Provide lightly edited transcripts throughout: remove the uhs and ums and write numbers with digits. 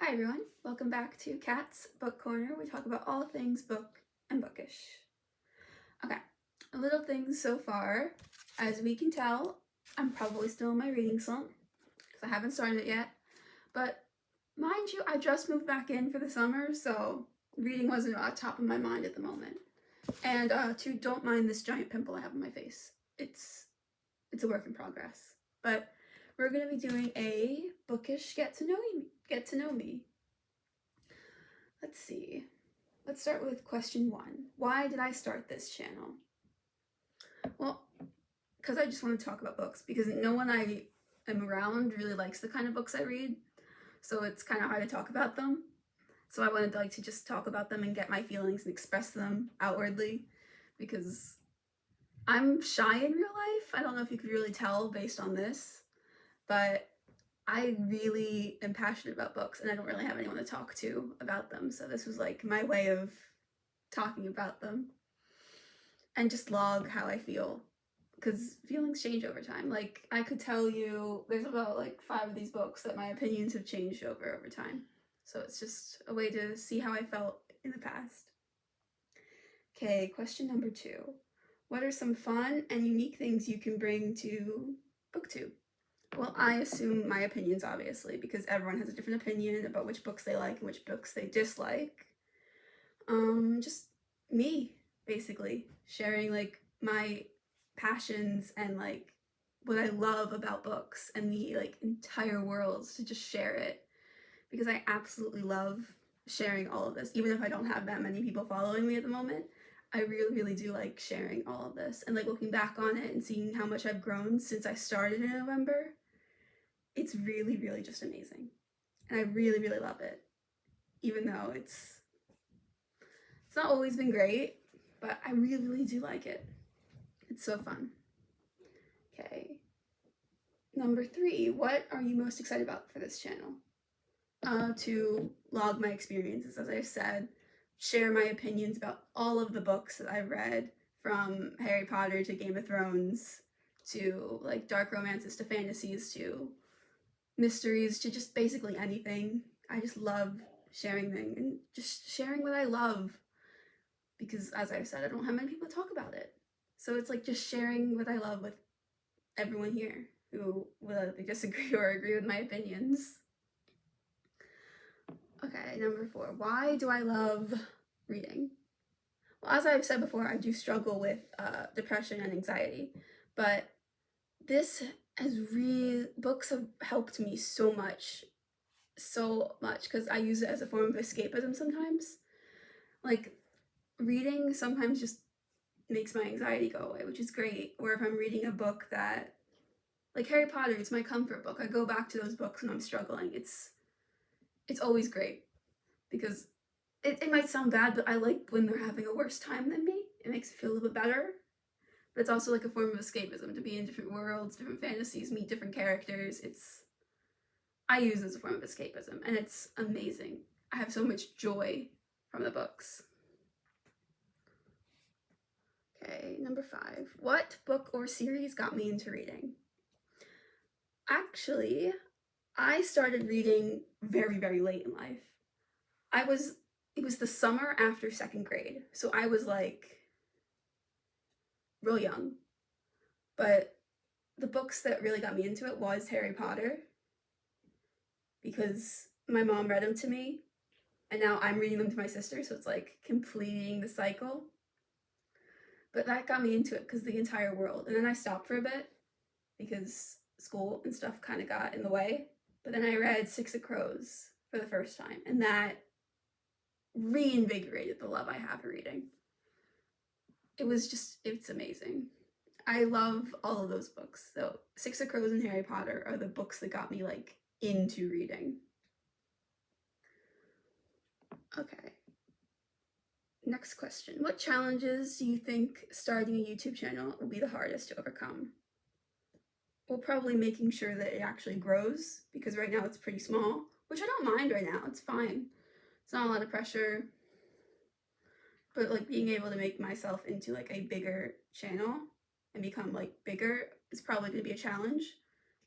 Hi everyone, welcome back to Kat's Book Corner. We talk about all things book and bookish. Okay, little things so far. As we can tell, I'm probably still in my reading slump because I haven't started it yet. But mind you, I just moved back in for the summer, so reading wasn't on top of my mind at the moment. And don't mind this giant pimple I have on my face. It's a work in progress. But we're gonna be doing a bookish get to know me. Let's see. Let's start with question 1. Why did I start this channel? Well, because I just want to talk about books, because no one I am around really likes the kind of books I read, so it's kind of hard to talk about them. So I wanted to just talk about them and get my feelings and express them outwardly, because I'm shy in real life. I don't know if you could really tell based on this, but I really am passionate about books and I don't really have anyone to talk to about them. So this was like my way of talking about them and just log how I feel, because feelings change over time. Like I could tell you there's about 5 of these books that my opinions have changed over time. So it's just a way to see how I felt in the past. Okay, question number 2. What are some fun and unique things you can bring to BookTube? Well, I assume my opinions, obviously, because everyone has a different opinion about which books they like and which books they dislike. Just me, basically, sharing my passions and what I love about books and the entire world, to just share it, because I absolutely love sharing all of this, even if I don't have that many people following me at the moment. I really, really do like sharing all of this and looking back on it and seeing how much I've grown since I started in November. It's really, really just amazing. And I really, really love it. Even though it's not always been great, but I really, really do like it. It's so fun. Okay. Number 3, what are you most excited about for this channel? To log my experiences, as I've said, share my opinions about all of the books that I've read, from Harry Potter to Game of Thrones to dark romances to fantasies to mysteries to just basically anything. I just love sharing things and just sharing what I love, because as I've said, I don't have many people to talk about it. So it's just sharing what I love with everyone here who will either disagree or agree with my opinions. Okay, number 4. Why do I love reading? Well, as I've said before, I do struggle with depression and anxiety, but books have helped me so much, because I use it as a form of escapism sometimes. Reading sometimes just makes my anxiety go away, which is great. Or if I'm reading a book that, like Harry Potter, it's my comfort book. I go back to those books when I'm struggling. It's always great, because it might sound bad, but I like when they're having a worse time than me. It makes me feel a little bit better. But it's also a form of escapism, to be in different worlds, different fantasies, meet different characters. I use it as a form of escapism, and it's amazing. I have so much joy from the books. Okay, number 5. What book or series got me into reading? Actually, I started reading very, very late in life. It was the summer after 2nd grade, so I was real young. But the books that really got me into it was Harry Potter, because my mom read them to me, and now I'm reading them to my sister, so it's completing the cycle. But that got me into it because the entire world. And then I stopped for a bit because school and stuff kind of got in the way. But then I read Six of Crows for the first time, and that reinvigorated the love I have for reading. It's amazing. I love all of those books. So Six of Crows and Harry Potter are the books that got me into reading. Okay. Next question. What challenges do you think starting a YouTube channel will be the hardest to overcome? Well, probably making sure that it actually grows, because right now it's pretty small, which I don't mind right now. It's fine. It's not a lot of pressure. But being able to make myself into a bigger channel and become bigger is probably going to be a challenge,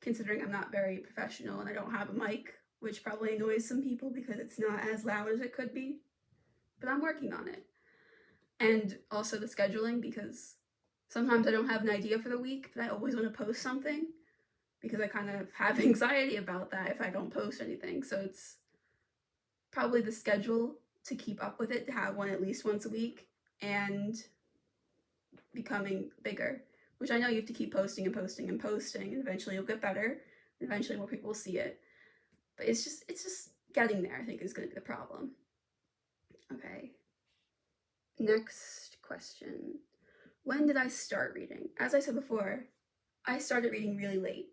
considering I'm not very professional and I don't have a mic which probably annoys some people because it's not as loud as it could be, but I'm working on it. And also the scheduling, because sometimes I don't have an idea for the week, but I always want to post something because I kind of have anxiety about that if I don't post anything. So it's probably the schedule to keep up with it, to have one at least once a week, and becoming bigger, which I know you have to keep posting and posting and posting, and eventually you'll get better, and eventually more people will see it. But it's just getting there, I think, is going to be the problem. Okay. Next question. When did I start reading? As I said before, I started reading really late.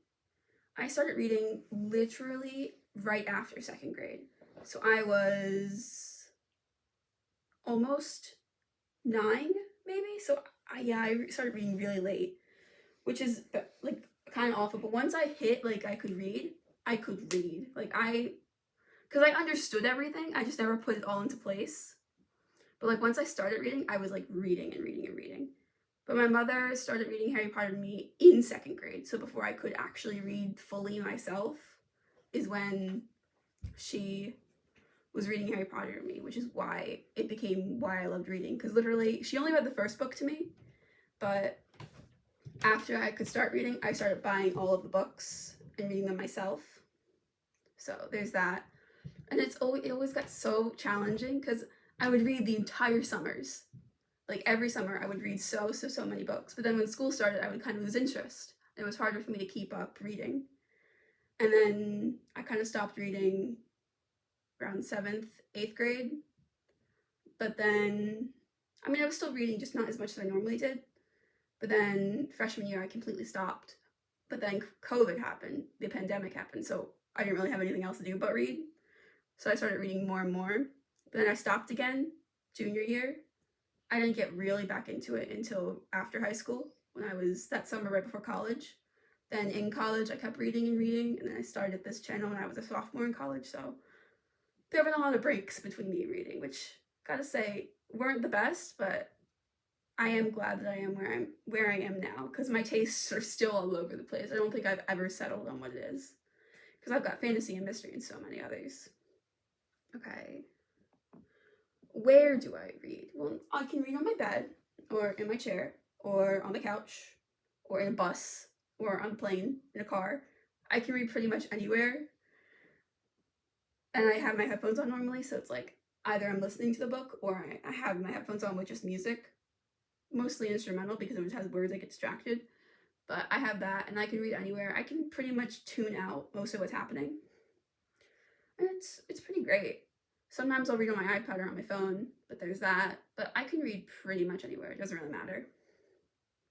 I started reading literally right after second grade. So I was almost 9, maybe? So I started reading really late, which is like kind of awful. But once I hit, like, I could read. Like, because I understood everything, I just never put it all into place. But like once I started reading, I was like reading and reading and reading. But my mother started reading Harry Potter to me in second grade. So before I could actually read fully myself is when she was reading Harry Potter to me, which is why it became why I loved reading. Because literally, she only read the first book to me. But after I could start reading, I started buying all of the books and reading them myself. So there's that. And it always got so challenging because I would read the entire summers. Like every summer I would read so many books. But then when school started, I would kind of lose interest. It was harder for me to keep up reading. And then I kind of stopped reading around 7th, 8th grade. But then, I mean, I was still reading, just not as much as I normally did. But then freshman year, I completely stopped. But then COVID happened, the pandemic happened, so I didn't really have anything else to do but read. So I started reading more and more. But then I stopped again, junior year. I didn't get really back into it until after high school, when I was that summer right before college. Then in college, I kept reading and reading, and then I started this channel when I was a sophomore in college, so there have been a lot of breaks between me reading, which, gotta say, weren't the best, but I am glad that I am where I am now, because my tastes are still all over the place. I don't think I've ever settled on what it is, because I've got fantasy and mystery and so many others. Okay. Where do I read? Well, I can read on my bed, or in my chair, or on the couch, or in a bus, or on a plane, in a car. I can read pretty much anywhere. And I have my headphones on normally, so it's like either I'm listening to the book or I have my headphones on with just music. Mostly instrumental because it has words, I get distracted. But I have that, and I can read anywhere. I can pretty much tune out most of what's happening. And it's pretty great. Sometimes I'll read on my iPad or on my phone, but there's that. But I can read pretty much anywhere. It doesn't really matter.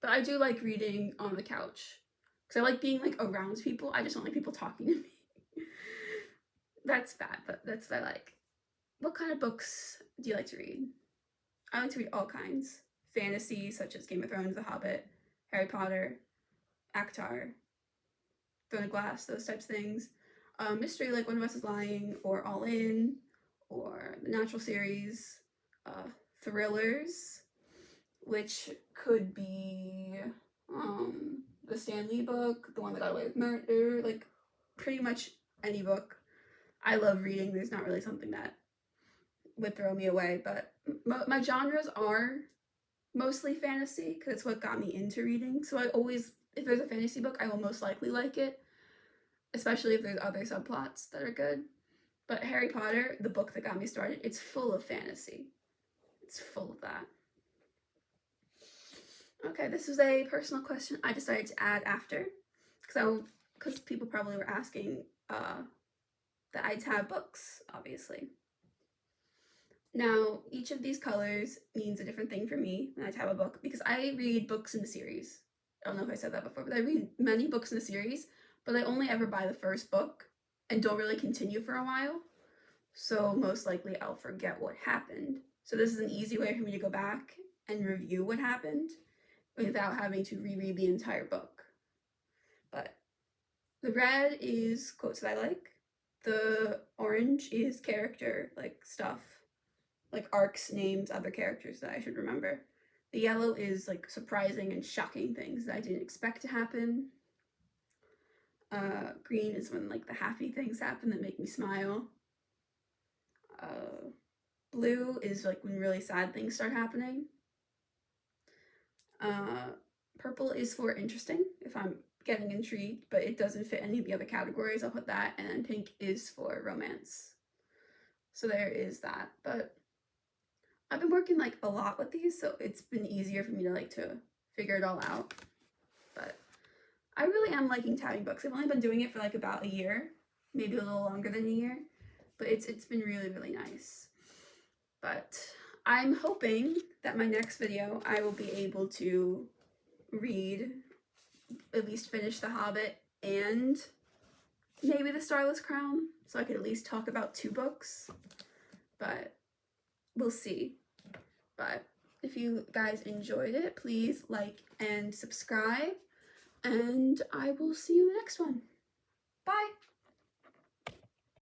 But I do like reading on the couch, because I like being like around people. I just don't like people talking to me. That's bad, but that's what I like. What kind of books do you like to read? I like to read all kinds. Fantasy, such as Game of Thrones, The Hobbit, Harry Potter, Avatar, Throne of Glass, those types of things. Mystery, like One of Us is Lying, or All In, or the Natural series. Thrillers, which could be the Stan Lee book, The One That Got Away with Murder, like pretty much any book. I love reading. There's not really something that would throw me away, but my genres are mostly fantasy, because it's what got me into reading. So I always, if there's a fantasy book, I will most likely like it, especially if there's other subplots that are good. But Harry Potter, the book that got me started, it's full of fantasy. It's full of that. Okay, this is a personal question I decided to add after, because people probably were asking that I tab books, obviously. Now, each of these colors means a different thing for me when I tab a book, because I read books in the series. I don't know if I said that before, but I read many books in the series, but I only ever buy the first book and don't really continue for a while. So most likely I'll forget what happened. So this is an easy way for me to go back and review what happened without having to reread the entire book. But the red is quotes that I like. The orange is character, like stuff, like arcs, names, other characters that I should remember. The yellow is like surprising and shocking things that I didn't expect to happen. Green is when like the happy things happen that make me smile. Blue is like when really sad things start happening. Purple is for interesting, if I'm getting intrigued, but it doesn't fit any of the other categories. I'll put that. And then pink is for romance. So there is that. But I've been working like a lot with these, so it's been easier for me to like to figure it all out. But I really am liking tabbing books. I've only been doing it for like about a year, maybe a little longer than a year, but it's been really, really nice. But I'm hoping that my next video I will be able to read, at least finish The Hobbit and maybe The Starless Crown, so I could at least talk about 2 books, but we'll see. But if you guys enjoyed it, please like and subscribe, and I will see you in the next one. Bye!